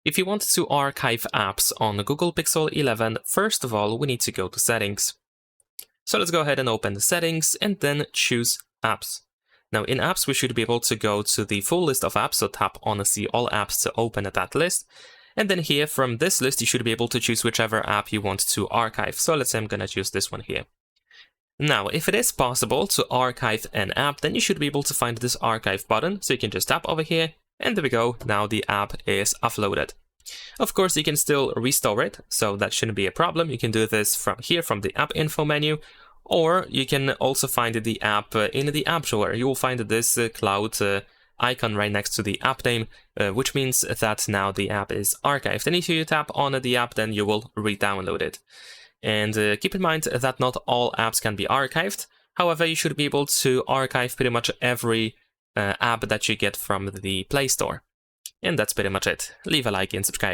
If you want to archive apps on Google Pixel 11, first of all, we need to go to Settings. So let's go ahead and open the Settings and then choose Apps. Now in Apps, we should be able to go to the full list of apps, so tap on See All Apps to open that list. And then here from this list, you should be able to choose whichever app you want to archive. So let's say I'm going to choose this one here. Now, if it is possible to archive an app, then you should be able to find this archive button. So you can just tap over here, and there we go. Now the app is offloaded. Of course, you can still restore it, so that shouldn't be a problem. You can do this from here, from the app info menu, or you can also find the app in the app drawer. You will find this cloud icon right next to the app name, which means that now the app is archived. And if you tap on the app, then you will re-download it. And keep in mind that not all apps can be archived. However, you should be able to archive pretty much every app that you get from the Play Store. And that's pretty much it. Leave a like and subscribe.